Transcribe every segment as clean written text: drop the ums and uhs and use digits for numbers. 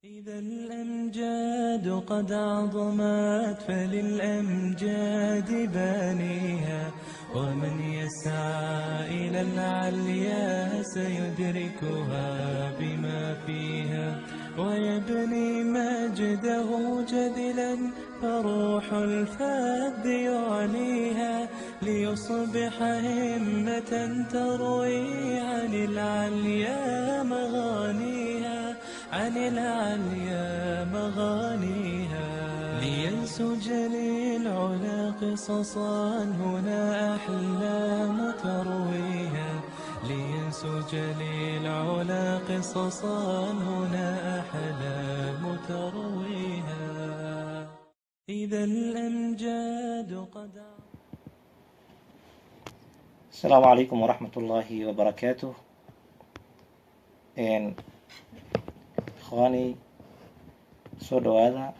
إذا الأمجاد قد عظمت فللأمجاد بانيها، ومن يسعى إلى العليا سيدركها بما فيها، ويبني مجده جدلا فروح الفذ يعليها، ليصبح همة تروي عن العليا مغانيها، عن العليا مغانيها. لينسج للعلا قصصا هنا أحلام ترويها، لينسج للعلا قصصا هنا أحلام ترويها. إذا الأمجاد قد السلام عليكم ورحمة الله وبركاته. إخواني soo dhawaada.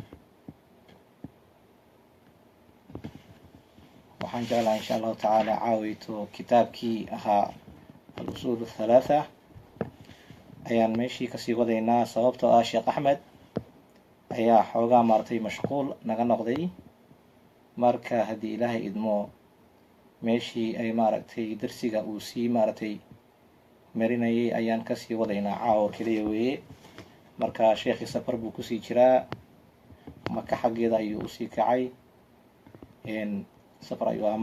waxaan jeclahay insha allahu tacaala caawiyto kitaabkii ahaa al-usuul athalaatha ayaan meeshii kasii wadaynaa, sababtoo ah sheekh axmed ayaa xoogaa maaragtay mashquul naga noqday. marka haddii ilaahay idmo meeshii ay maaragtay darsiga uu sii maaragtay marinayay ayaan kasii wadaynaa caawo keliya weeye. marka sheekhii safar buu kusii jiraa, maka xaggeeda ayuu usii kacay, safar ayuu ahaa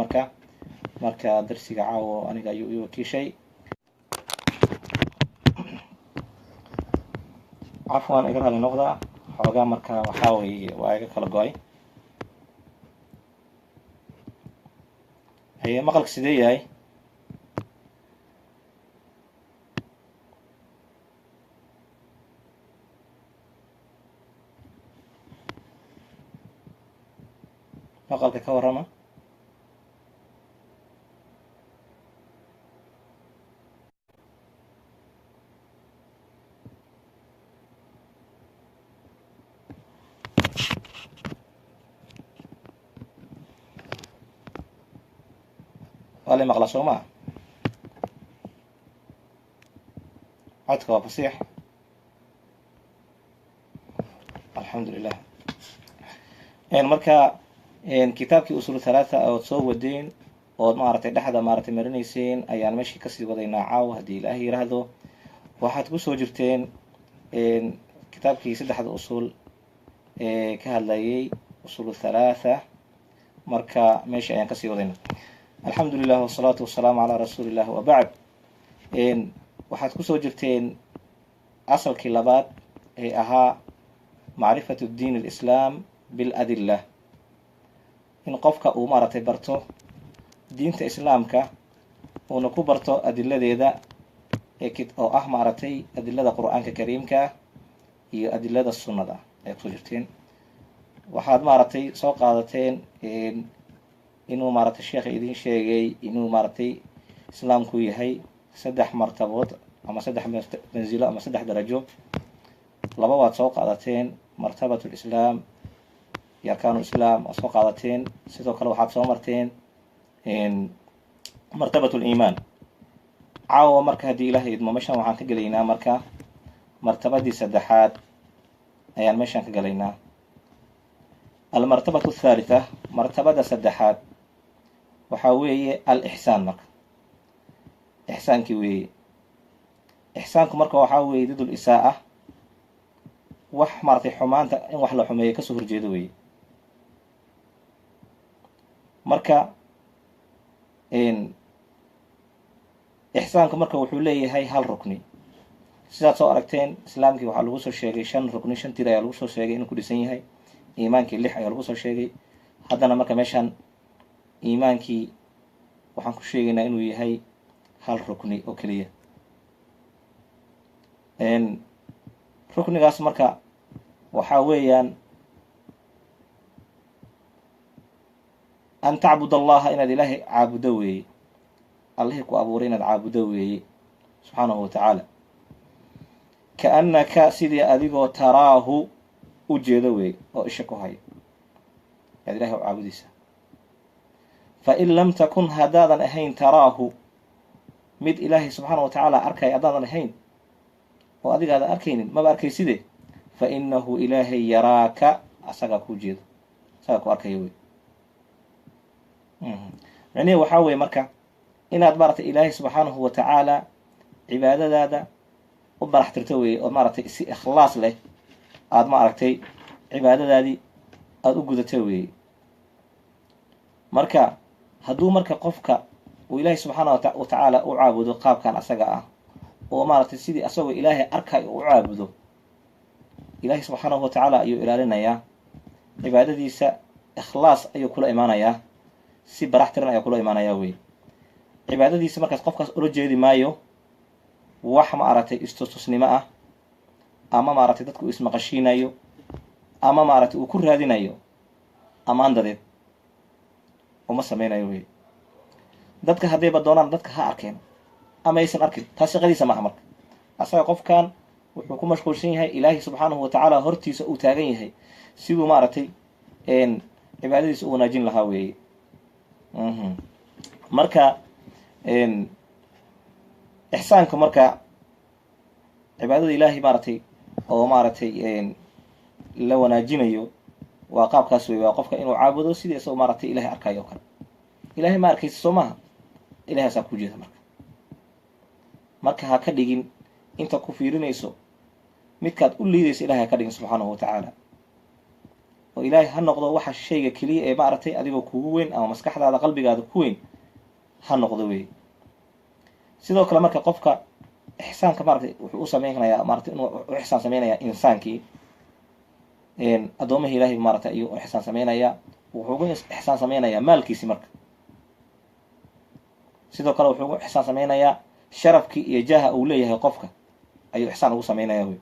marka darsiga caawo aniga ayuu ii wakiishay. cafwan iga raali noqda, xoogaa marka waxaa weeye waa iga kala go-ay. maqalka sidee yahay? maqalka ka warrama. waa la maqla soo maa? codka waa fasiix, alxamdulilah. marka kitaabkii usul thalaatha ood soo wadeen ood maaragtay dhexda maaragtay marinayseen ayaan meeshii kasii wadaynaa caawo haddii ilaahay yiraahdo. waxaad kusoo jirteen kitaabkii saddexda usul ee ka hadlayay usul thalaatha, marka meeshii ayaan kasii wadaynaa. alxamdulilah wasalaatu wasalaamu calaa rasuuliillah wabacd. waxaad kusoo jirteen asalkii labaad ee ahaa macrifatu diin alislaam biladilla, in qofka uu maaragtay barto diinta islaamka uuna ku barto adiladeeda oo ah maaragtay adilada qur-aanka kariimka iyo adilada sunnada ayaad kusoo jirteen. waxaad maaragtay soo qaadateen inuu maaragtay sheekha idin sheegay inuu maaragtay islaamku yahay saddex martabood ama saddex mansilo ama saddex darajo. laba waad soo qaadateen, martabat lislaam iyo arkaanu islaam waad soo qaadateen. sidoo kale waxaad soo marteen martabat liimaan. caawa marka haddii ilaahay idmo meeshaan waxaan ka gelaynaa marka martabadii saddexaad ayaan meeshaan ka gelaynaa. almartabatu athaalitha, martabada saddexaad waxaa weeye al-ixsaan. marka ixsaankii weeye. ixsaanku marka waxaa weeye didul isaa-a, wax maaragtay xumaanta in wax la xumeeyo kasoo horjeedo weeye. marka ixsaanku marka wuxuu leeyahay hal rukni. sidaad soo aragteen islaamkii waxaa lagu soo sheegay 5 rukni, 5 tir ayaa lagu soo sheegay inuu ku dhisan yahay. iimaankii 6 ayaa lagu soo sheegay. haddana marka meeshaan iimaankii waxaan ku sheegaynaa inuu yahay hal rukni oo keliya. ruknigaas marka waxaa weeyaan an tacbud allaha, inaad ilaahay caabudo weeye. allihii ku abuuray inaad caabudo weeye subxaanahu watacaala. kaannaka sidii adigoo taraahu u jeedo weeye oo isha ku hayo ayaad ilahay u caabudaysaa. fain lam takun haddaadan ahayn taraahu mid ilaahay subxaana watacaala arkaya haddaadan ahayn oo adiga aadan arkaynin maba arkayside fa inahu ilaahay yaraaka asagaa kuu jeedo, asagaa ku arkaya wey. macnihi waxaa weye marka inaad maaragtay ilaahay subxaanahu watacaala cibaadadaada u barax tirto weye oo maaragtay si ikhlaas leh aada maaragtay cibaadadaadii aada u gudato weye. marka hadduu marka qofka uu ilaahay subxaana watacaala u caabudo qaabkan asaga ah oo maaragtay sidii asagoo ilaahay arkay u caabudo, ilaahay subxaanahu watacaala ayuu ilaalinayaa, cibaadadiisa ikhlaas ayuu kula imaanayaa, si barax tiran ayaa kula imaanayaa wey. cibaadadiisa markaas qofkaas ula jeedi maayo wax maaragtay istustusnimo ah, ama maaragtay dadku ismaqashiinayo, ama maaragtay uu ku raadinayo amaan dadeed uma sameynayo wey. dadka haddayba doonaan dadka ha arkeen ama aysan arkin, taas shaqadiisa maaha. marka asaga qofkan wuxuu ku mashquulsan yahay ilaahay subxaanahu watacaala hortiisa uu taagan yahay siduu maaragtay cibaadadiisa u wanaajin lahaa weeye. marka ixsaanka marka cibaadada ilaahay maaragtay oo maaragtay la wanaajinayo waa qaabkaas wey. waa qofka inuu caabudo sidii isagoo maaragtay ilahay arkayo o kale. ilahay ma arkaysa soo maaha, ilahay asaa ku jeeda. marka ha ka dhigin inta ku fiirinayso midkaad u liidaysa ilahay ha ka dhigin subxaanahu watacaala, oo ilaahay ha noqdo waxa shayga keliya ee maaragtay adigoo kugu weyn ama maskaxdaada qalbigaada ku weyn ha noqdo wey. sidoo kale marka qofka ixsaanka maaragtay wuxuu u sameynayaa maaragtay inuu u ixsaan sameynayaa insaankii, addoomaha ilaahay maaragtay ayuu u ixsaan sameynayaa, wuxuu ugu ixsaan sameynayaa maalkiisi. marka sidoo kale wuxuu ugu ixsaan sameynayaa sharafkii iyo jaaha uu leeyahay qofka ayuu ixsaan ugu sameynaya wey.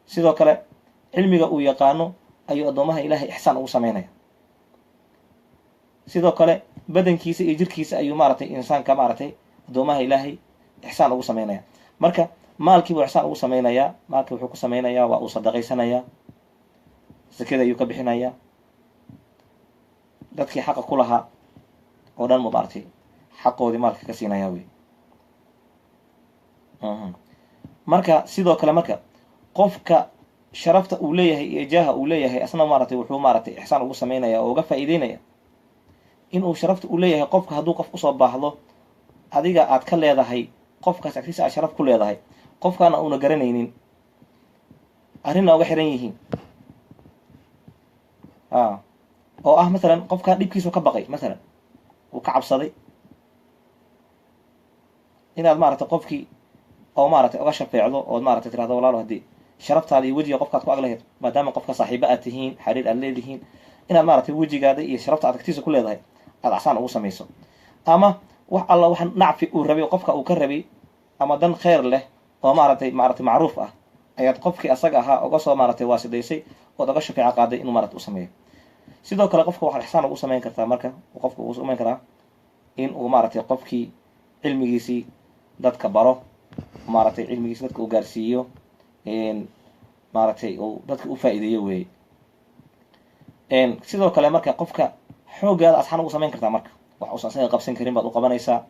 sidoo kale cilmiga uu yaqaano ayuu addoomaha ilaahay ixsaan ugu sameynaya. sidoo kale badankiisa iyo jirkiisa ayuu maaragtay insaanka maaragtay addoomaha ilaahay ixsaan ugu sameynaya. marka maalkii buu ixsaan ugu sameynayaa. maalkii wuxuu ku sameynayaa waa uu sadaqaysanayaa, sakada ayuu ka bixinayaa, dadkii xaqa ku lahaa oo dhan mu maaragtay xaqoodii maalka ka siinayaa wey. marka sidoo kale marka qofka sharafta uu leeyahay iyo jaaha uu leeyahay asna maaragtay wuxuu maaragtay ixsaan ugu sameynaya oo uga faa'iideynaya inuu sharafta uu leeyahay qofka hadduu qof usoo baahdo adiga aad ka leedahay qofkaas agtiisa aad sharaf ku leedahay, qofkaana uuna garanaynin, arrinna uga xiran yihiin oo ah masalan qofkaa dhibkiisu ka baqay, masalan uu ka cabsaday inaad maaragtay qofkii oo maaragtay uga shafeecdo ood maaragtay tirahdo walaalo haddii sharaftaada iyo wejiga qofkaad ku ag lahayd, maadaama qofka saaxiibo aad tihiin, xariir aad leedihiin, inaad maaragtay wejigaada iyo sharafta aad agtiisa ku leedahay aad axsaan ugu samayso. ama wax alla wax nacfi uu rabay qofka uu ka rabay ama dan kheyr leh oo maaragtay macruuf ah ayaad qofkii asaga ahaa uga soo maaragtay waasidaysay ood uga shafeeco qaaday inuu maaragtay u sameeyo. sidoo kale qofka waxaad ixsaan ugu samayn kartaa marka qofka uu samayn karaa in uu maaragtay qofkii cilmigiisii dadka baro, maaragtay cilmigiisi dadka uu gaarsiiyo, maaragtay uu dadka u faa'iideeyo weeye. sidoo kale marka qofka xooggaada asxaan ugu samayn kartaa. marka wax uusan asaga qabsan karin baad u qabanaysaa,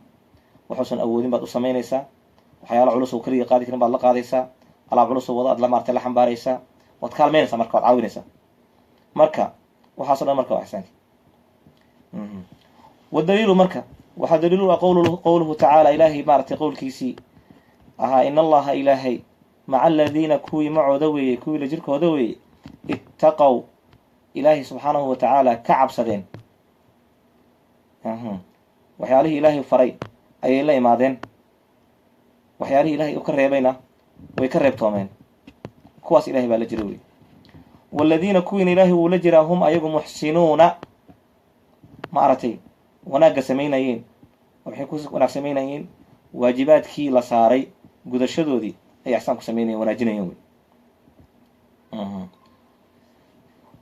wax uusan awoodin baad u samaynaysaa, waxyaala culus oo keliya qaadi karin baad la qaadaysaa, alaab culus oo wado aad la maartay la xambaaraysaa, waad kaalmeynaysaa, marka waad caawinaysaa. marka waxaaso dhan marka waa ixsaanki. wadaliilu marka waxaa daliilu ah qowluhu tacaala, ilaahay maaragtay qowlkiisii ahaa in allaha ilaahay maca aladiina kuwii macooda weeye, kuwii la jirkooda weeye, ittaqow ilaahay subxaanahu watacaala ka cabsadeen. waxyaalihii ilaahay faray ayay la imaadeen, waxyaalihii ilaahay uu ka reebayna way ka reebtoomeen. kuwaas ilahay baa la jira wey. waladiina kuwiina ilaahay wuu la jiraa hum ayagu muxsinuuna maaragtay wanaagga samaynayeen, waxay ku wanaag samaynayeen waajibaadkii la saaray gudashadoodii ay ixsaan ku samaynayeen, wanaajinayeen wey.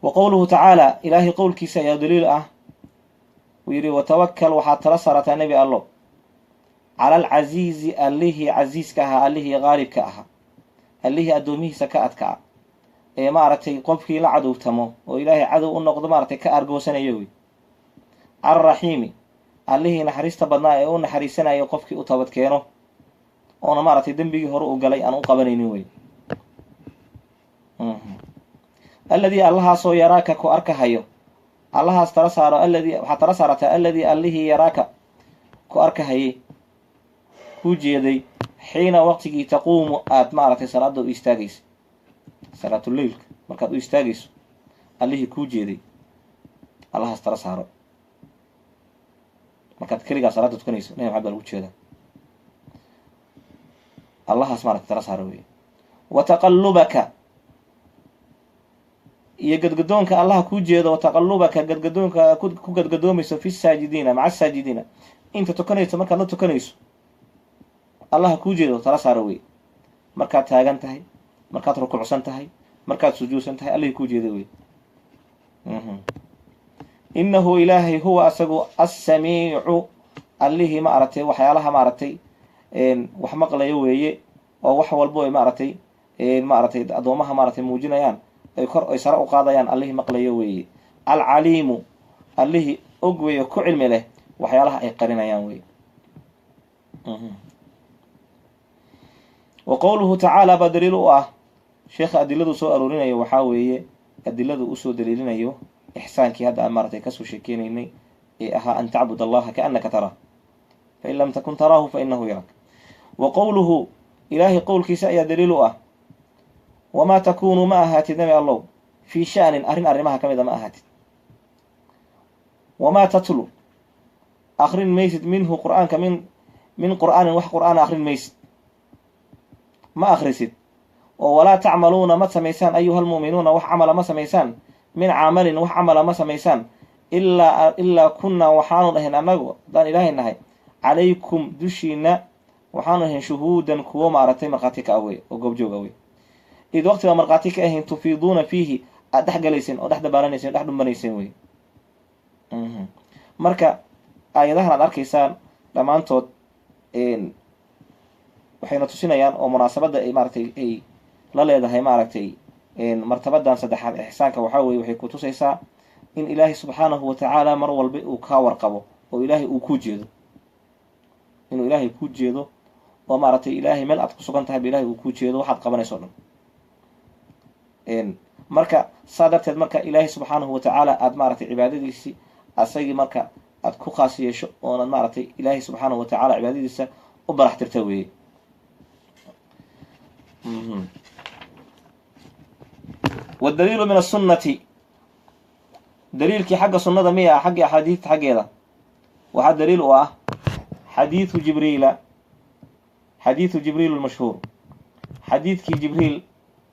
wa qowluhu tacaala ilaahay qowlkiisa ayaa daliil ah, uu yidhi watawakal waxaad tala saarataa nebi allo cala alcasiizi allihii casiiska ahaa, allihii qaalibka ahaa, allihii addoomihiisa ka adkaa ee maaragtay qofkii la cadowtamo oo ilaahay cadow u noqdo maaragtay ka argoosanayo wey. alraxiimi allihii naxariista badnaa ee u naxariisanayo qofkii u tabad keeno oona maaragtay dembigii hore u galay aan u qabanaynin wey. alladii allahaasoo yaraaka ku arkahayo, allahaas tala saaro, alladii waxaad tala saarataa alladii allihii yaraaka ku arkahayay, kuu jeeday, xiina waqtigii taquumu aad maaragtay salaada u istaagaysa, salaatuleylka markaad u istaagayso allihii kuu jeeday allahaas tala saaro. markaad keligaa salaada tukanayso nabi maxamed baa lagu jeedaa, allahaas maaragtay tala saaro wey. wa taqallubaka iyo gadgadoonka allaha kuu jeedo, wa taqallubaka gadgadoonka ku gadgadoomayso fi saajidiina maca asaajidiina, inta tukanayso markaad la tukanayso allaha kuu jeedo tala saaro wey. markaad taagan tahay, markaad rukuucsan tahay, markaad sujuudsan tahay, allihii kuu jeeda wey. innahu ilaahay huwa asagu assamiicu allihii maaragtay waxyaalaha maaragtay wax maqlayo weeye, oo wax walbo ay maaragtay addoomaha maaragtay muujinayaan ay sare u qaadayaan allihii maqlayo weeye. alcaliimu allihii og weeye ku cilmi leh waxyaalaha ay qarinayaan weye. wa qowluhu tacaala baa daliil u ah sheekha adiladu soo aroorinayo waxaa weeye adiladu usoo daliilinayo ixsaankii hadda aan maaragtay kasoo sheekeynaynay ee ahaa an tacbud allaha kaannaka taraah fain lam takun taraahu fainahu yarak. wa qowluhu ilaahay qowlkiisa ayaa daliil u ah wamaa takuunu ma ahaatid nabi allow fii sha'nin arrin arrimaha ka mida ma ahaatid, wamaa tatlu akrin maysid minhu qur'aanka min qur'aanin wax qur'aana akrin maysid, ma akrisid, oo walaa tacmaluuna ma samaysaan ayuha almu'minuuna wax camala ma samaysaan, min camalin wax camala ma samaysaan, ilaa kunnaa waxaanu dhahayn annagu haddaan ilaahay nahay calaykum dushiina waxaanu ahayn shuhuudan kuwo maaragtay markhaati ka awey oo goobjoog awey, id waqtiba markhaati ka ahayn tufiiduuna fiihi aad dhex galayseen oo dhex dabaalanayseen o dhex dhumbanayseen wey. marka aayadahan aad arkaysaan dhammaantood waxayna tusinayaan oo munaasabadda ay maaragtay ay la leedahay maaragtay martabadan saddexaad ixsaanka waxaa weye waxay ku tusaysaa in ilaahay subxaanahu watacaala mar walba uu kaa warqabo oo ilaahay uu kuu jeedo, inuu ilaahay kuu jeedo oo maaragtay ilaahay meel aad ku sugan tahay ba ilahay uu kuu jeedo waxaad qabanayso o dhan. marka saa darteed marka ilaahay subxaanahu watacaala aad maaragtay cibaadadiisii asagii marka aad ku khaas yeesho oonad maaragtay ilaahay subxaanahu watacaala cibaadadiisa u barax tirta weeye. wadaliilu min asunnati daliilkii xagga sunnada miya ah xaggii axaadiista xaggeeda waxaa daliil u ah xadiidu jibriil lmashhuur, xadiidkii jibriil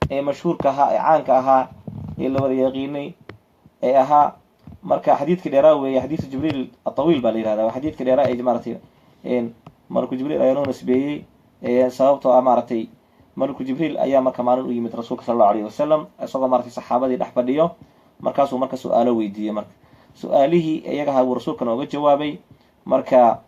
ee mashhuurka ahaa ee caanka ahaa ee la wada yaqiinay ee ahaa marka xadiidkii dheeraa weeye. xadiidu jibriil atawiil baa la yihahda, waa xadiidkii dheeraa ee maaragtay malku jibriil ayaa noo nisbeeyey sababtoo ah maaragtay malku jibriil ayaa marka maalin u yimid rasuulka sala allahu alayhi wasalam isagoo maaragtay saxaabadii dhex fadhiyo, markaasuu marka su-aalo weydiiyey. marka su-aalihii iyaga ahaa buu rasuulkana oga jawaabay. marka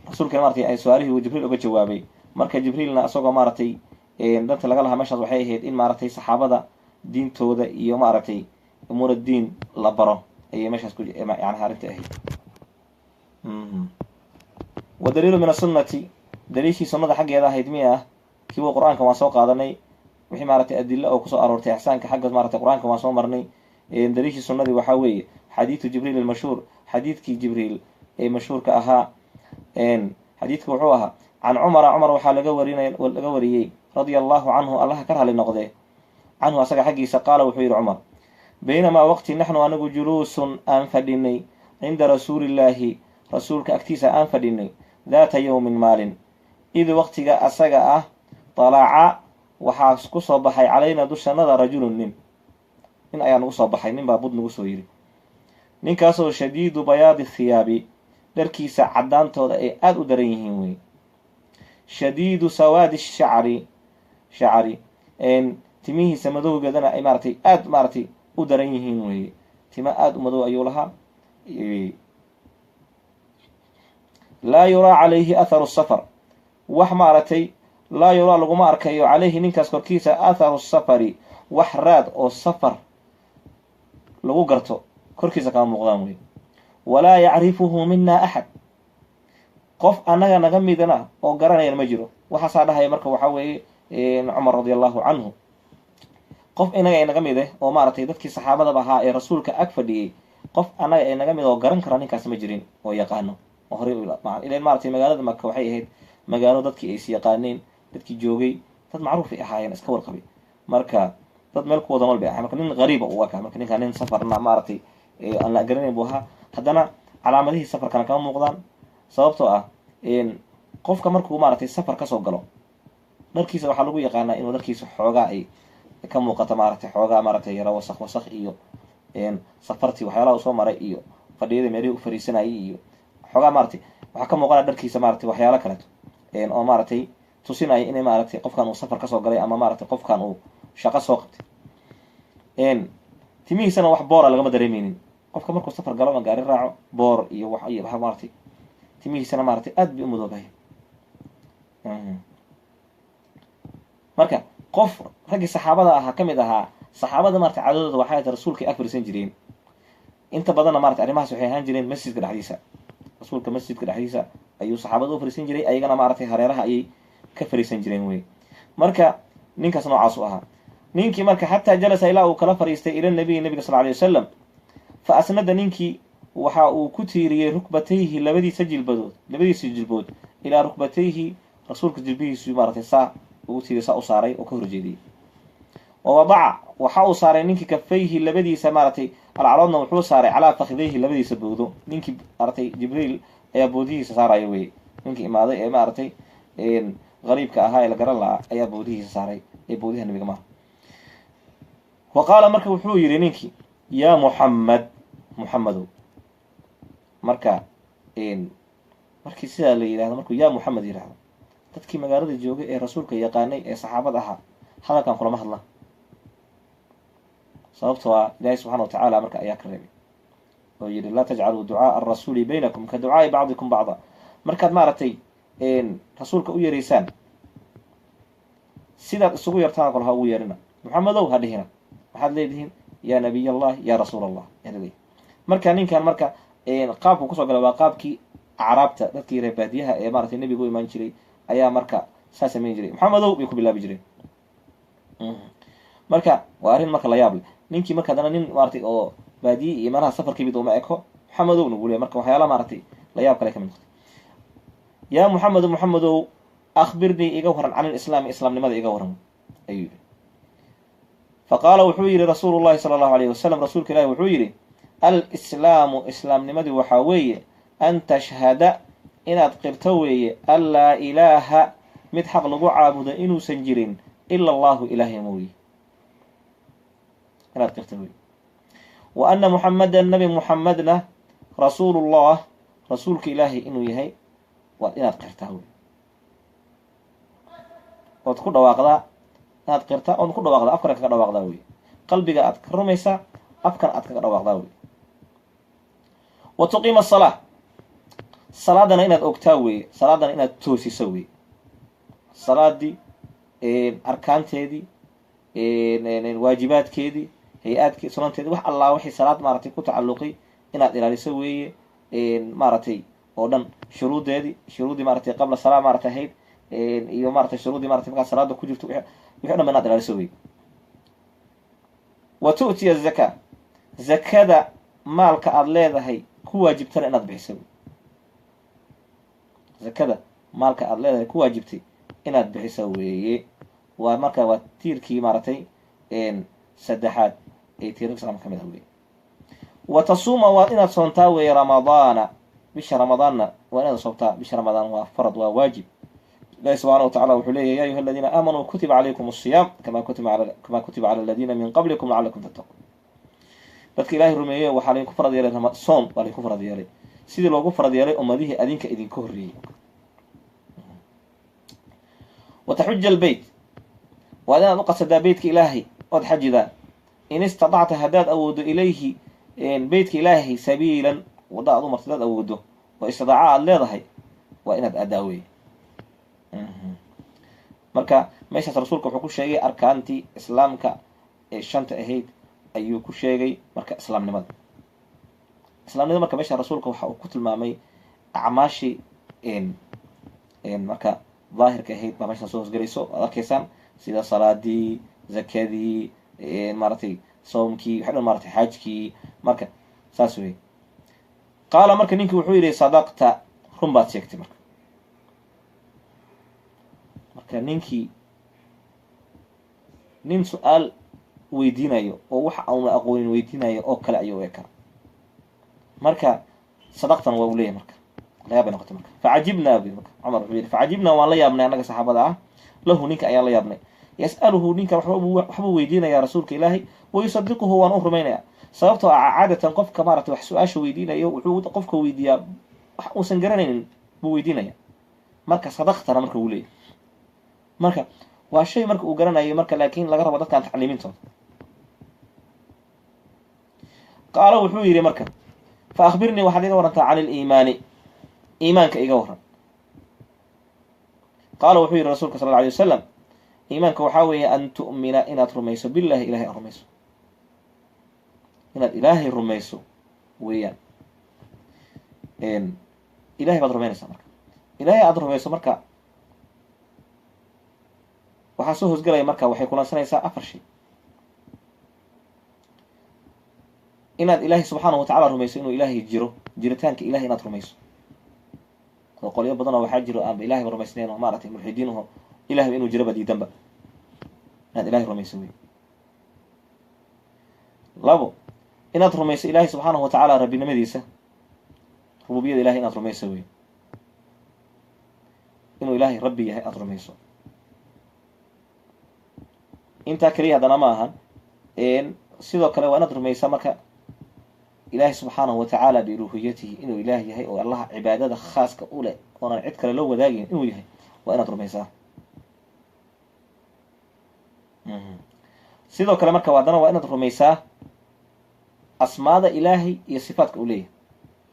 rasuulkana maratay su-aalihii jibriil oga jawaabay. marka jibriilna isagoo maaragtay danta laga lahaa meeshaas waxay ahayd in maaragtay saxaabada diintooda iyo maaragtay umuura diin la baro ayay meeshaas yani arrinta ahayd. wadaliilu min asunnati daliishii sunnada xaggeeda ahayd miya ah kiiwa qur-aanka waan soo qaadanay, wixii maaragtay adilla oo kusoo aroortay ixsaanka xagga maaragtay qur-aanka waan soo marnay. daliishii sunnadii waxaa weeye xadiidu jibriil almashhuur, xadiidkii jibriil ee mashhuurka ahaa. xadiidka wuxuu ahaa can cumar waxaa laga wariyey radia allahu canhu allaha ka rali noqdee canhu asaga xaggiisa qaala wuxuu yidhi cumar baynamaa waqti naxnu anigu juluusun aan fadhinay cinda rasuulillaahi rasuulka agtiisa aan fadhinay daata yowmin maalin, id waqtiga asaga ah talaca waxaa ku soo baxay calaynaa dushanada rajulun nin ayaa nagu soo baxay, nin baa bud nagu soo yidhi, ninkaasoo shadiidu bayaadi thiyaabi dharkiisa caddaantooda ay aada u daran yihiin wey, shadiidu sawaadi shacri timihiisa madowgeedana ay maaragtay aada maaragtay u daran yihiin weye, tima aada u madow ayuu lahaa. laa yuraa calayhi atharu safar, wax maaragtay laa yuraa laguma arkayo calayhi ninkaas korkiisa atharu safari, wax raad oo safar lagu garto korkiisa kama muuqdaan wey. walaa yacrifuhu mina axad, qof annaga naga midana oo garanayana ma jiro. waxaasaa dhahaya marka waxaa weeye cumar radi allahu canhu, qof inaga ay naga mid oo maaragtay dadkii saxaabadaba ahaa ee rasuulka ag fadhiyey, qof annaga ay naga mid oo garan kara ninkaas ma jirin oo yaqaano oo horey ilan maaragtay magaalada maka waxay ahayd magaalo dadkii ay is yaqaaneen, dadkii joogay dad macruufay ahaayeen, iska warqabay. marka dad meel ku wada nool bay ahay. marka nin qariiba uu akaa, marka ninkaan nin safarna maaragtay aan la garanayn buu ahaa. haddana calaamadihii safarkana kama muuqdaan, sababtoo ah qofka markuu maaragtay safar kasoo galo dharkiisa waxaa lagu yaqaanaa inuu dharkiisa xoogaa ay ka muuqato maaragtay xoogaa maaragtay yara wasaq iyo safartii waxyaalaha usoo maray iyo fadhiyada meelihii u fariisanayay iyo xoogaa maaragtay waxaa ka muuqana dharkiisa maaragtay waxyaalo kaleto oo maaragtay tusinaya inay maaragtay qofkan uu safar kasoo galay ama maaragtay qofkan uu shaqo soo qabtay. timihiisana wax boora lagama dareemeynin. qofka markuu safar galo ama gaari raaco boor iyo wax maaragtay timihiisana maaragtay aad bay u mudoobahay. marka qof raggii saxaabada ahaa ka mid ahaa, saxaabada maaragtay caadadooda waxay tahay rasuulkay ag fariisan jireen. inta badanna maaragtay arrimahaas waxay ahaan jireen masjidka dhexdiisa. rasuulka masjidka dhexdiisa ayuu saxaabada u fariisan jiray, ayagana maaragtay hareeraha ayay ka fariisan jireen wey. marka ninkaas noocaas u ahaa. ninkii marka xataa jalasa ilaa uu kala fariistay ila nabiyi nabiga sal alay wasalam, fa asnada ninkii waxa uu ku tiiriyey rukbatayhi labadiisa jilbood ilaa rukbatayhi, rasuulka jilbihiisu maaragtay saa ugu tiiriy, saa u saaray oo ka horjeediyey. wa wadaca waxa uu saaray ninkii kafayhi labadiisa maaragtay alcaloodna wuxuu saaray calaa fakidayhi labadiisa bowdo. ninkii maaragtay jibriil ayaa boodihiisa saaraya wey. ninkii imaaday ee maaragtay qariibka ahaa ee la garan lahaa ayaa boodihiisa saaray ee boodiha nabiga maaha. wa qaala marka wuxuu yidhi ninkii yaa muxamedow. marka markii sidaa la yidhahdo, markuu yaa muxamed yidhahdo, dadkii magaalada joogay ee rasuulka yaqaanay ee saxaabada ahaa hadalkan kulama hadla, sababtoo ah ilaahay subxana wa tacaala marka ayaa ka reebay oo yidhi laa tajcaluu ducaaa arasuuli baynakum ka ducaai bacdikum bacda. markaad maaragtay rasuulka u yeeraysaan sidaad isugu yartaan kol ha ugu yeerina. muxamedow ha dhihina, waxaad leedihiin yaa nabiy allah yaa rasuul allah yalaleeyahy. marka ninkan marka qaabku kusoo gala waa qaabkii acraabta, dadkii reer baadiyaha ee maaragtay nebiga u imaan jiray ayaa marka saa samayn jiray. muxamedow bay ku bilaabi jireen. marka waa arrin marka la yaab leh. ninkii marka haddana nin maaragtay oo baadiye iyo meelaha safarkii mid uma eko, muxamedow nagu leey. marka waxyaala maaragtay la yaab kale ka mid noqotay. yaa muxamedow akhbirnii iga waran can ilislaami, islaamnimada iga waran ayuu yidhi. faqaala wuxuu yidhi rasuulu llahi sala allahu alayhi wasalam, rasuulka ilaahi wuxuu yidhi alislaamu islaamnimadii waxaa weeye an tashhada inaad qirto weeye an laa ilaaha mid xaq lagu caabudo inuusan jirin ila allahu ilaahay mooye, inaad qirto weeye. wa ana muxamadan nabi muxamedna rasuulullah rasuulka ilaahay inuu yahay waa inaad qirtaa wey. ood ku dhawaaqdaa, inaad qirtaa ood ku dhawaaqdaa, afkana kaga dhawaaqdaa wey. qalbiga aad ka rumaysaa, afkan aad kaga dhawaaqdaa wey. wa tuqiima asalaa, salaadana inaad ogtaa weeye, salaadana inaad toosiso wey. salaadii arkaanteedii, waajibaadkeedii, hay-aadkii, sunanteedii, wax allaa wixii salaad maaragtay ku tacalluqay inaad ilaaliso weeye. maaragtay oo dhan shuruuddii maaragtay qabla salaa maaragtay ahayd, iyo maaragtay shuruuddii maaragtay markaa salaada ku jirto wixii o dhan ba inaad ilaaliso wey. wa tu'tiya azakaa, zakada maalka aada leedahay ku waajibtana inaad bixiso wey. zakada maalka aada leedahay ku waajibtay inaad bixiso weeye. waa marka waa tiirkii maaragtay saddexaad ee tiirarka islaamka ka mid ah wey. wa tasuuma waa inaad soontaa weeye ramadaana, bisha ramadaanna waa inaad soomtaa. bisha ramadaan waa farad, waa waajib. ilahi subxaana wa tacala wuxuu leeyahy ya ayuha aladiina aamanuu kutiba calaykum asiyaam kama kutiba cala aladiina min qablikum lacalakum tattaquun. dadka ilaahay rumeeyey waxaa laydinku farad yeelay soom baa laydinku farad yeelay sidii loogu farad yeelay ummadihii adinka idinka horreeyey. wa taxuja albeyt, waa inaad u qasadaa beytka ilaahay ood xajidaa. in istadacta haddaad awoodo ilayhi beytka ilaahay sabiilan, wadda aad u marta hadaad awoodo oo istidaaca aada leedahay waa inaad aadaawey. marka meeshaas rasuulka wuxuu ku sheegay arkaantii islaamka ee shanta ahayd ayuu ku sheegay. marka islaamnimada marka meesha rasuulka waxa uu ku tilmaamay acmaashii marka daahirka ahayd baa meeshaan soo hosgelayso ad arkaysaan sida salaadii, zakadii, maaragtay sawmkii, waxa dhan maratay xaajkii. marka saas wey. qaala marka ninkii wuxuu yidhi sadaqta, run baad sheegtay. marka ninkii nin su-aal weydiinayo oo waxa auna aqoonin weydiinayo oo kale ayuu ekaa. marka sadaqtan waa uu leeyahay. marka layaab bay noqotay. marka facajibnaa bu marka cumar wuxuu yidhi facajibnaa waan la yaabnay annaga saxaabada ah lahu ninka ayaan la yaabnay. yas'aluhu ninka waxbuu weydiinayaa rasuulka ilaahay, wayusadiquhu waan u rumaynayaa. sababtoo ah caadatan qofka maaragtay wax su-aasha weydiinayo wuxuu qofka weydiiyaa wax uusan garanaynin buu weydiinaya. marka sadaqtana marka uu leeyahay. marka waa shay marka uu garanayo, marka laakiin laga rabo dadkaan tacliimintooda. qaalo wuxuu yidhi marka fa akhbirnii waxaad iga warantaa can iliimaani, iimaanka iga waran. qaala wuxuu yidhi rasuulka sal alla alay wasalam, iimaanka waxaa weeye an tu'mina inaad rumayso billahi ilahay aad rumayso, inaad ilaahay rumayso weeyaan. ilahay baad rumaynaysaa. marka ilahay aad rumayso, marka waxaa soo hosgelaya marka waxay kulansanaysaa 4 shay. inaad ilaahay subxaanahu watacala rumayso inuu ilaahay jiro, jiritaanka ilahay inaad rumayso. oo qolyo badanoo waxaa jiro aanba ilahayba rumaysnayn oo maaragtay mulxidiin aho ilahayba inuu jiraba diidanba. inaad ilahay rumayso wey. 2 inaad rumayso ilaahay subxaanahu watacaala rabbinimadiisa, rububiyada ilahay inaad rumayso wey, inuu ilaahay rabbi yahay aada rumayso. intaa keliya haddana ma ahan, sidoo kale waa inaad rumaysaa marka ilaahay subxaanahu watacaala biuluhiyatihi inuu ilaah yahay oo allaha cibaadada khaaska u leh oonan cid kale loo wadaagayn inuu yahay, waa inaad rumaysaa. sidoo kale marka haddana waa inaad rumaysaa asmaada ilaahay iyo sifaatka uu leeyahay.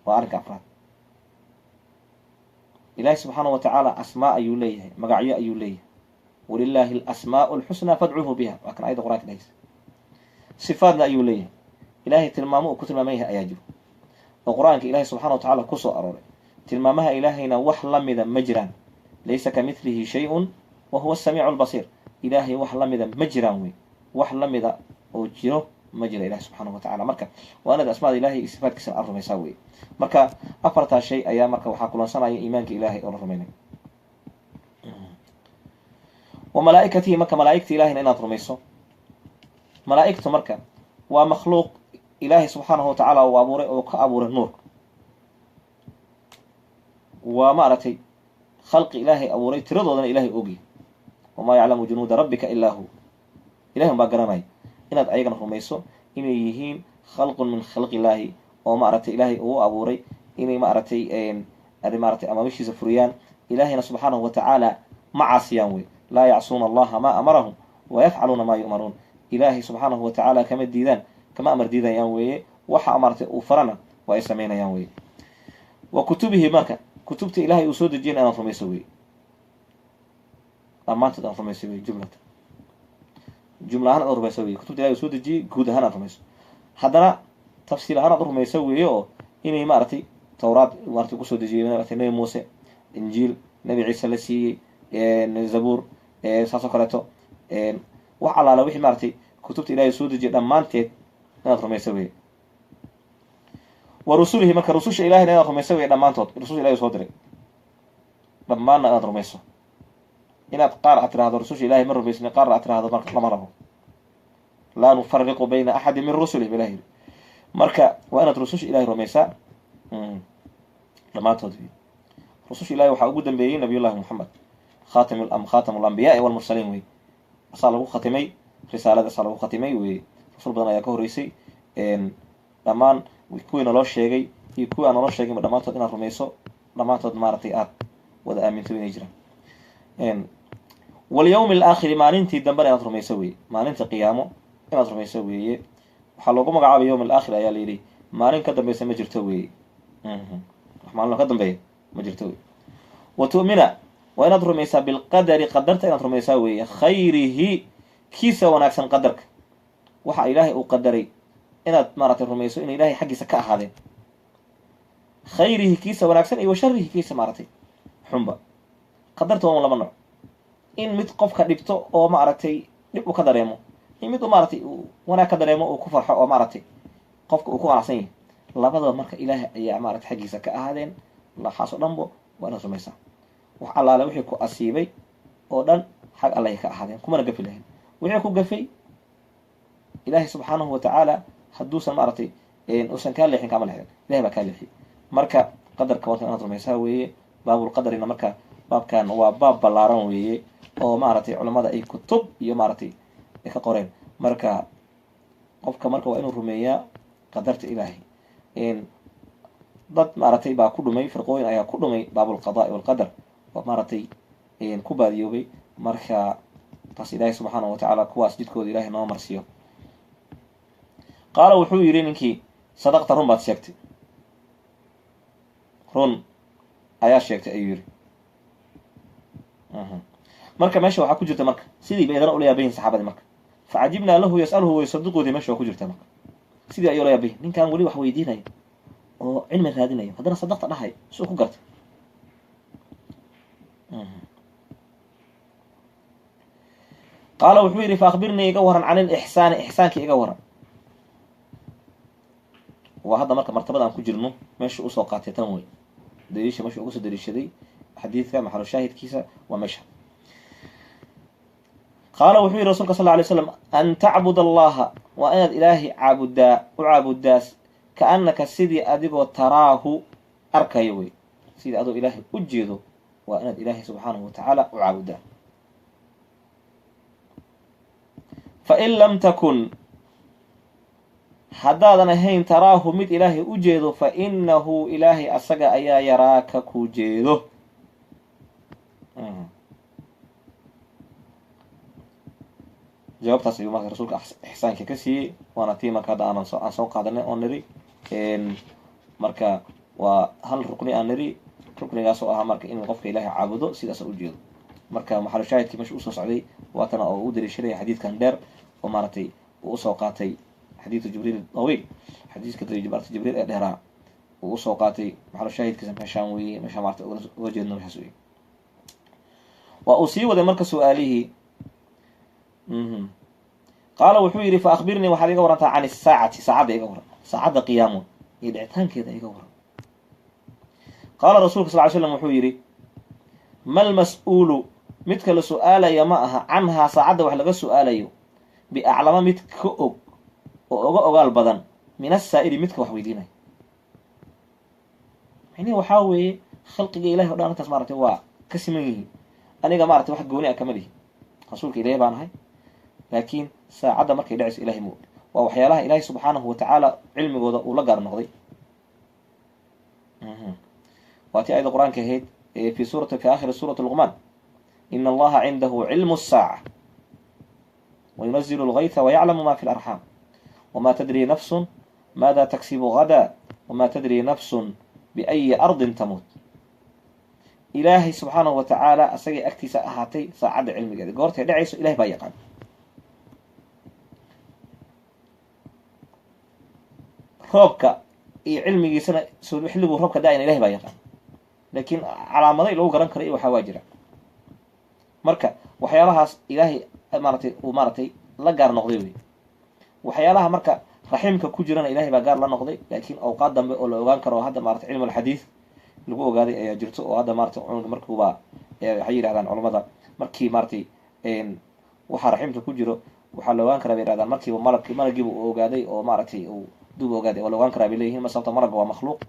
waa arrinka 4. ilaahay subxaanahu watacaala asmaa ayuu leeyahay, magacyo ayuu leeyahay. walilaahi alasmaa'u alxusnaa fadcuuhu biha, waa kan ayadda qur'anka dhahaysa. sifaadna ayuu leeyahay, ilaahay tilmaamo uu ku tilmaaman yahay ayaa jiro oo qur-aanka ilaahay subxana watacaala ku soo arooray. tilmaamaha ilaahayna wax lamida ma jiraan. laysa ka midlihi shay-un wa huwa asamiicu albasiir. ilaahay wax lamida ma jiraan wey, wax lamida oo jiro ma jira ilahi subxaanahu watacala. marka waa inaad asmaada ilahay iyo sifaatkiisana aad rumaysaa wey. marka 4taa shay ayaa marka waxaa kulansanaya iimaanka ilaahay oo la rumaynay. wa malaa'ikatihi, marka malaa'igta ilahayna inaad rumayso. malaa'igtu marka waa makhluuq ilaahay subxaanahu watacaala uu abuuray oo ka abuuray nuurka. waa maaragtay khalqi ilaahay abuuray, tiradoodana ilaahay ogyahy. wamaa yaclamu junuuda rabbika ilaa hu, ilahay un baa garanaya. inaad ayagana rumayso inay yihiin khalqun min khalqi illaahi, oo maaragtay ilaahay uu abuuray inay maaragtay maaragtay amaamishiisa furiyaan. ilaahayna subxaanahu watacaala ma caasiyaan wey. laa yacsuuna allaha maa amarahum wayafcaluuna maa yu'maruun. ilaahay subxaanahu watacaala kama diidaan, kama amar diidayaan weeye. waxa maaragtay uu farana waa ay samaynayaan weye. wa kutubihi, marka kutubta ilaahay uu soo dejiyana inaad rumayso weye. dhammaantood aad rumayso weye. jumla ahaan aad rumayso weye. kutubta ilahay uu soo dejiyey guud ahaan aad rumayso. haddana tafsiil ahaan aad u rumayso weeye oo inay maaragtay tawraad maaragtay kusoo dejiyey maaragtay nebi muuse, injiil nebi ciise la siiyey, zabuur, saas oo kaleeto wax allaala wixii maaragtay kutubta ilahay soo dejiyay dhammaanteed inaad rumayso weye. wa rusulihi, marka rususha ilahayna inaad rumayso weye dhammaantood. rususha ilahay soo diray dhammaanna inaad rumayso. inaad qaar aad tirahdo rususha ilahay ma rumaysni, qaarna aad tirahdo marka lama rabo. laa nufariqu bayna axadi min rusulih ba ilahi yiri. marka waa inaad rususha ilahay rumaysaa dhammaantood. rususha ilahay waxaa ugu dambeeyey nabiyullahi moxamed, khatamu alambiyaai walmursaliin wey. asaa lagu khatimay risaalada, asaa lagu khatimay wey. rasul badan ayaa ka horreysay. dhammaan kuwii naloo sheegay iyo kuwii aan naloo sheegayba dhammaantood inaad rumayso, dhammaantood maaragtay aad wada aaminto inay jiraan. walyawmi alaakhiri, maalintii dambena inaad rumayso weye. maalinta qiyaamo inaad rumayso weeye. waxaa loogu magacaabay yawm alaakhir ayaa layidhi maalin ka dambeysa ma jirto weeye. wax maalin ka dambeeya ma jirto wey. wa tu'mina, waa inaad rumaysaa bilqadari, qadarta inaad rumaysaa weeye. khayrihi, kiisa wanaagsan qadarka, waxa ilaahay uu qadaray inaad maaragtay rumayso inay ilaahay xaggiisa ka ahaadeen. khayrihi, kiisa wanaagsan, iyo wa sharihi, kiisa maaragtay xunba. qadarta waa laba nooc, in mid qofka dhibto oo maaragtay dhib uu ka dareemo, in mid maaragtay uu wanaag ka dareemo uu ku farxo oo maaragtay qofka uu ku qanacsan yahay. labadaba marka ilaahay ayaa maaragtay xaggiisa ka ahaadeen. laxaas oo dhanbo waa inaad rumaysaa. wax allaale wixii ku asiibay oo dhan xag allahay ka ahaadeen, kumana gafi lahayn. wixii ku gafay ilaahay subxaanahu watacaala hadduusan maaragtay uusan kaa leexin kaama leexin, ilahay baa kaa leexiyay. marka qadarka warka inaad rumaysaa weeye. baabulqadarina marka baabkan waa baab ballaaran weeye oo maaragtay culamada ay kutub iyo maaragtay ay ka qoreen. marka qofka marka waa inuu rumeeyaa qadarta ilaahay. dad maaragtay baa ku dhumay, firqooyin ayaa ku dhumay baabulqadaai walqadar oo maaragtay ku baadiyoobay. marka taas ilaahay subxaanahu watacaala kuwaas jidkooda ilaahay noo marsiyo. qaala wuxuu yidhi ninkii, sadaqta, run baad sheegtay, run ayaa sheegtay ayuu yidhi. marka meesha waxaa ku jirta marka sidii bay idana ula yaabayihin saxaabadii. marka facajibnaa lahu yas'aluhu wayusadiquudi meesha waa ku jirta marka sidii ayuu la yaabayihin. ninkan weli wax weydiinayo oo cilmi raadinayo haddana sadaqta dhahay suu ku gartay. qaala wuxuu yidhi faakbirnii iga waran can ilixsaani, ixsaanka iga waran. waa hadda marka martabada aan ku jirno meesha usoo qaatay tan wey, daliisha meesha uga soo daliishaday xadiidka maxalu shaahidkiisa waa meesha. qaala wuxuu yihi rasuulka sal lla alay slam, an tacbud allaha, waa inaad ilaahay caabudaa u caabudaas kaannaka sidii adigoo taraahu arkayo wey, sidii adoo ilaahay u jeedo waa inaad ilaahay subxaanahu watacaala u caabudaa. fain lam takun, haddaadan ahayn taraahu mid ilaahay u jeedo, fa inahu ilaahay asaga ayaa yaraaka ku jeedo. jawaabtaas ayuu marka rasuulka ixsaanka ka siiyey, waana tii marka hadda aan soo qaadanay oo niri marka waa hal rukni aan niri, ruknigaas oo ahaa marka in qofka ilaahay caabudo sidaas u jeedo. marka maxalu shaahidkii meesha usoo socday waatana oo u daliishaday xadiidkan dheer oo maaragtay uu usoo qaatay xadiidu jibriil dawiil, xadiiska jibriil ee dheeraa uu usoo qaatay. maxalu shaahidkiisa meeshaan weeye, meeshaan maarata uga jeedno meeshaas weye. waa uu sii waday marka su-aalihii. qaala wuxuu yidhi fa akbirnii waxaad iga warantaa can isaacati, saacadda iga waran, saacadda qiyaamo iyo dhicitaankeeda iga waran. qaala rasuulka sal ly slam wuxuu yidhi, mal mas-uulu, midka la su-aalaya ma aha canhaa saacadda wax laga su-aalayo biaclama mid ka og oo oga ogaal badan min asaa'ili midka wax weydiinaya. macnihi waxaa weeye khalqiga ilahi o dhan arrintaas maaragtay waa ka siman yihiin. aniga maaragtay wax gooni a kama lihi, rasuulka ilahi baan ahay, laakiin saacadda markay dhacayso ilahay ma og. waa waxyaalaha ilaahay subxaanahu watacaala cilmigooda uu la gaar noqday. waa tii ayada qur-aanka ahayd fi aakhiri suurati luqmaan, ina allaha cindahu cilmu الsaaca wayunazilu اlgayta wayaclamu ma fi larxaam wma tadri nafsun maada taksibu gada wma tadri nafsun biأyi ardin tamuut. ilaahay subxaanahu watacaala asagay agtiisa ahaatay saacadda cilmigeeda, goortay dhacayso ilahay baa yaqaan. roobka iyo cilmigiisana xilliguu roobka da-ayna ilahay baa yaqaan, laakiin calaamaday lagu garan karo iyo waxaa waa jira. marka waxyaalahaas ilaahay maaratay uu maaratay la gaar noqday wey. waxyaalaha marka raximka ku jirana ilahay baa gaar la noqday, laakiin awqaad dambe oo la ogaan karo hadda maarata cilmu alxadiid lagu ogaaday ayaa jirto oo hadda maarata cunuga markuuba waxay yidhahdaan culamada markii maaratay waxaa raximka ku jiro waxaa la ogaan karaa bay yidhahdaan markiiba malagiiba uu ogaaday oo maaragtay uu dub ogaaday oo la ogaan karaa bay leeyihin. ma sababta malagga waa makhluuq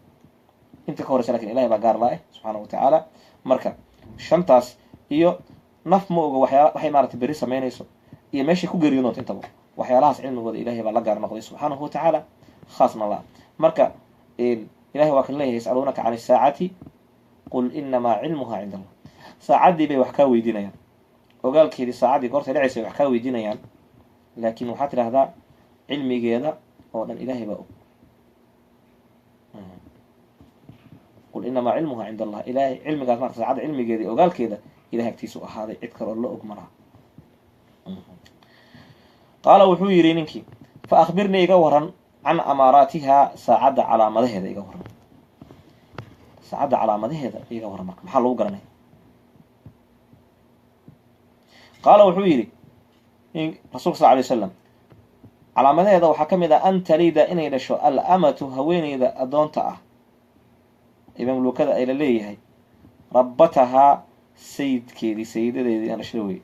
inta ka horeysa, lakin ilahay baa gaar la-eh subxaana watacaala. marka shantaas iyo naf ma oga waxay maarata beri samaynayso iyo meeshay ku geeriyo noonto, intaba waxyaalahaas cilmigooda ilahay baa la gaar noqday subxaanahu watacaala, khaasna la. marka ilahay waa kan leeyahay yas'aluunaka can isaacati qul inamaa cilmuhaa cinda allah. saacaddii bay wax kaa weydiinayaan, ogaalkeedii saacaddii goortay dhacaysa bay wax kaa weydiinayaan, laakiin waxaad tidhahdaa cilmigeeda oo dhan ilahay baa og. qul inamaa cilmuhaa cinda allah. ilahay cilmigaas marka saacadda cilmigeeda ogaalkeeda ilahay agtiisu ahaaday, cid kaloo la og malaha. qaala wuxuu yidhi ninkii, fa akbirnii iga waran can amaaraatihaa, saacadda calaamadaheeda iga waran. saacadda calaamadaheeda iyaga waran marka maxaa lagu garanaya? qaala wuxuu yidhi rasuulka sal alay wasalam calaamadaheeda waxaa ka mid ah an talida inay dhasho al-amatu haweeneyda addoonta ah ee mamluukada ay la leeyahay rabbatahaa sayidkeedii sayidadeedii in dhasho wey,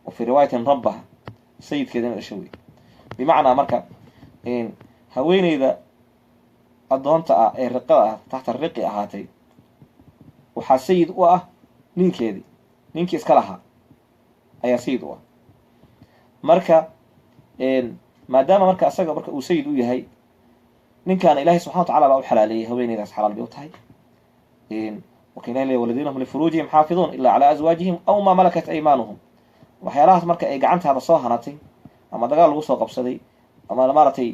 wa fii riwaayatin rabbaha sayidkeeda in dhasho wey. bimacnaa marka haweeneyda addoonta ah ee riqada ah taxta riqi ahaatay waxaa sayid u ah ninkeedii, ninkii iska lahaa ayaa sayid u ah. marka maadaama marka asaga marka uu sayid u yahay ninkaana ilaahay subxana wa tacala baa u xalaaleeyey haweeneydaas xalaal bay u tahay. wakan ilahi leey waladiina hum lifuruujihim xaafiduun ilaa calaa azwaajihim aw maa malakat aymaanuhum. waxyaalahaas marka ay gacantaada soo hanatay ama dagaal lagu soo qabsaday ama maaragtay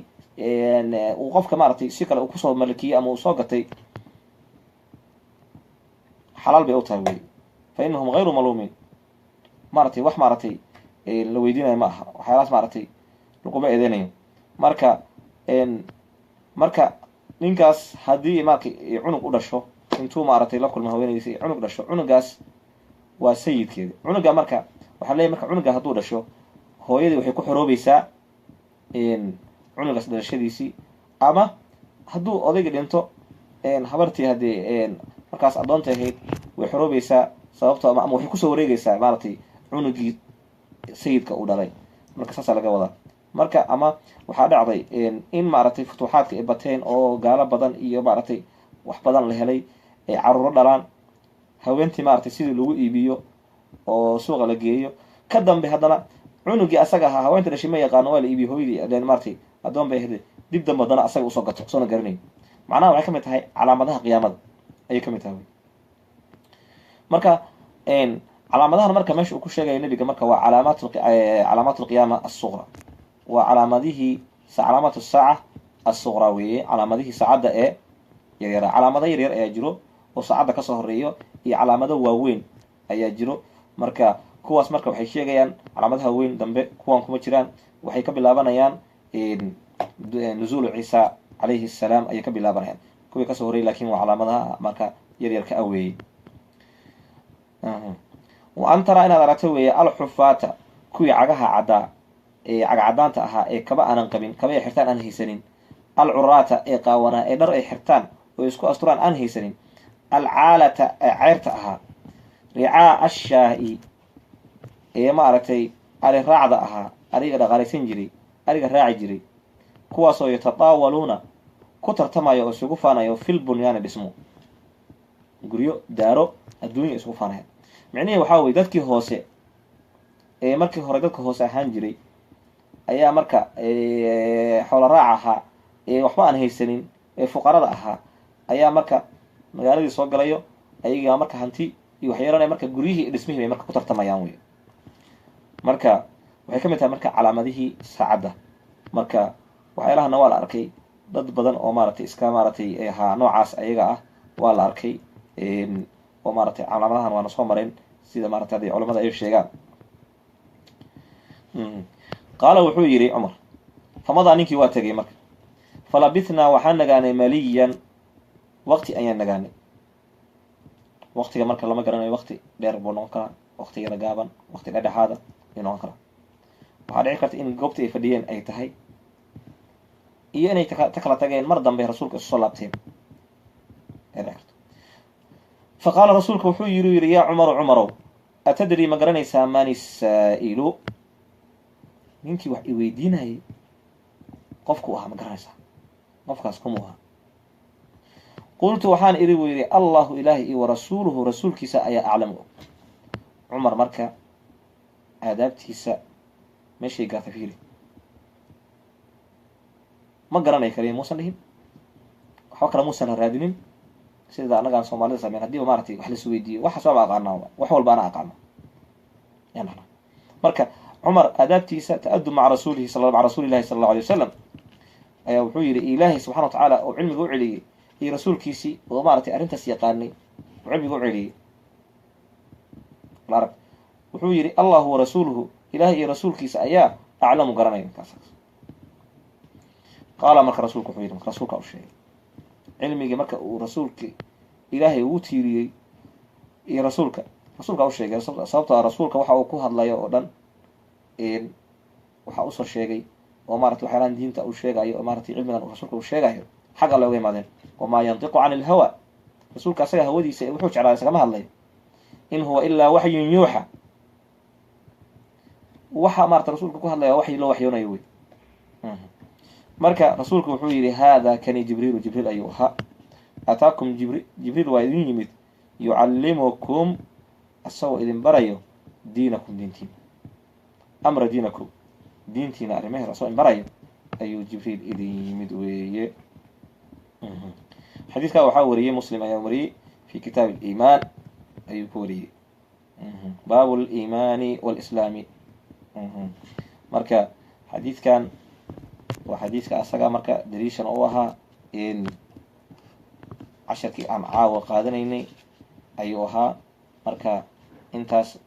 uu qofka maaragtay si kale uu kusoo malakiyey ama uu soo gatay xalaal bay u tahay wey. fa inahum hayru maluumiin, maaragtay wax maaragtay la weydiinayo ma aha, waxyaalahaas maaragtay laguma eedeynayo. marka ninkaas haddii marka cunug u dhasho intuu maaragtay la kulma haweeneydiisa cunug dhasho, cunugaas waa sayidkeeda. cunuga marka waxaa leeyahy marka cunuga hadduu dhasho hooyadii waxay ku xoroobaysaa cunugaas dhalashadiisii, ama hadduu odayga dhinto habartii haddii markaas addoonta ahayd way xoroobaysaa sababto ama waxay kusoo wareegaysaa maaragtay cunugii sayidka uu dhalay. marka saasaa laga wadaa. marka ama waxaa dhacday in maaragtay futuuxaadka ay bateen oo gaalo badan iyo maaragtay wax badan la helay ay caruuro dhalaan, haweentii maaragtay sidii lagu iibiyo oo suuqa la geeyo, ka dambe haddana cunugii asaga ahaa haweenta dhashay ma yaqaano waa la iibiyo hooyadii maaragtay addoon bay ahayd, dib dambe haddana asaga usoo gato soona garanayo. macnaha waxay ka mid tahay calaamadaha qiyaamada ayay ka mid tahay. marka calaamadahan marka meesha uu ku sheegaya nebiga marka waa calaamaat alqiyaama assuqra, waa calaamadihii calaamaat saaca assuqra weeye, calaamadihii saacadda ee yaryara. calaamado yaryar ayaa jiro oo saacadda kasoo horeeyo iyo calaamado waaweyn ayaa jiro. marka kuwaas marka waxay sheegayaan calaamadaha weyn dambe kuwan kuma jiraan, waxay ka bilaabanayaan nuzuulu ciisa calayhi salaam ayay ka bilaabanayaan. kuwii kasoo horreeyay laakin waa calaamadaha marka yaryarka a weeyey. wa an taraa inaad aragto weeye alxufaata kuwii cagaha caddaa ee cagacadaanta ahaa ee kaba aanan qabin, kaba ay xirtaan aan haysanin, alcuraata ee qaawanaa ee dhar ay xirtaan oo isku asturaan aan haysanin, alcaalata ee ceyrta ahaa, ricaa ashaa'i ee maaragtay ari raacda ahaa, ariga dhaqaalaysan jiray, ariga raaci jiray, kuwaasoo yatataawaluuna ku tartamaya oo isugu faanayo fil bunyaani dhismo, guryo daaro adduunya isugu faanaya. micnihii waxaa weye dadkii hoose ee markii hore dadka hoose ahaan jiray ayaa marka xoola raac ahaa ee waxba aan haysanin ee fuqarada ahaa ayaa marka magaaladii soo galayo, ayagaa marka hanti iyo waxyeelanaya, marka guryihii iyo dhismihii bay marka ku tartamayaan wey. marka waxay ka mid tahay marka calaamadihii saacadda. marka waxyaalahana waa la arkay dad badan oo maaragtay iska maaragtay ahaa noocaas ayaga ah waa la arkay oo maaragtay calaamadahan waana soo mareen sida maaragtay hadday culamada ay sheegaan. qaala wuxuu yidhi cumar famadaa ninkii waa tegay marka falabithnaa waxaan nagaanay maliyan waqti ayaan nagaanay. waqtiga marka lama garanayo, waqti dheer buu noqon karaa, waqti yara gaaban, waqti dhedhexaada ayuu noqon karaa. waxaa dhici karta in goobtii ay fadhiyeen ay tahay iyo inay ta kala tageen mar dambe rasuulka isu soo laabteen ay dhici karto. faqaala rasuulka wuxuu yidhi yaa cumaru cumarow atadri ma garanaysaa mani saa'ilu, ninkii wax i weydiinayay qofku ahaa ma garanaysaa, qofkaas kumuu ahaa? qultu waxaan idhi buu yidhi allahu ilaahi iyo warasuuluhu rasuulkiisa ayaa aclamu. cumar marka aadaabtiisa meeshay gaarta fiiri, ma garanay kaliya muusan dhihin, waxba kale muusan raadinin sida annagaan soomaalida sameyn. haddiiba maaragtay wax lais weydiiyo waxaas waaba aqaanaa, wax walba ana aqaano. marka cumar aadaabtiisa ta-adub maca rasuulihi maca rasuulillahi sala allahu alay wasalam ayaa wuxuu yidhi ilaahay subxana wa tacaala oo cilmiga u celiyey iyo rasuulkiisii oo maaragtay arrintaas yaqaanay oo cilmiga u celiyey. arag wuxuu yidhi allahu warasuuluhu, ilaahay iyo rasuulkiisa ayaa aclamu garanaya ninkaas. qaala marka rasuulku wuxuu yidhi marka rasuulka u sheegay cilmigii marka uu rasuulkii ilaahay ugu tiiriyey iyo rasuulka u sheegay, sababtoo ah rasuulka waxa uu ku hadlayo oo dhan waxa usoo sheegay oo maarata waxyaalaan diinta uu sheegayo oo maaratay cilmigan rasuulka uu sheegayo xag alle uga imaadeen. wamaa yantiqu cani ilhawa, rasuulka asaga hawadiisa wuxuu jeclaaday isagama hadlayo, in huwa ilaa waxyun yuuxa. waxa maarata rasuulka ku hadlaya waxyi loo waxyoonayo wey. marka rasuulku wuxuu yidhi hada kani jibriilu, jibriil ayuu ahaa, ataakum jibriil waa idin yimid, yucallimukum asagoo idin barayo diinakum diintiina, amra diinakum diintiina arrimaheeda asagoo idin barayo ayuu jibriil idin yimid weeye. xadiidkaa waxaa wariyey muslim ayaa wariyey fi kitaab aliimaan ayuu ku wariyey, baabu aliimaani walislaami. marka xadiidkan waa xadiidka asaga marka daliishan u ahaa casharkii aan caawa qaadanaynay ayuu ahaa. marka intaas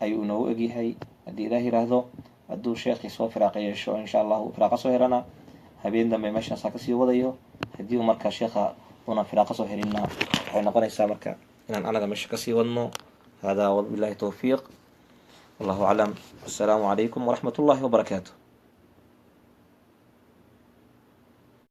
ayuu inoogu egyahay haddii ilaah yiraahdo. hadduu sheekii soo firaaqa yeesho insha allahu firaaqa soo helana habeen dambe meeshaasaa kasii wadayo. haddii marka sheekha una firaaqa soo helinna waxay noqonaysaa marka inaan anaga meesha kasii wadno. hada wabillahi tawfiiq, wallahu aclam. assalaamu calaykum waraxmat ullahi wabarakaatu.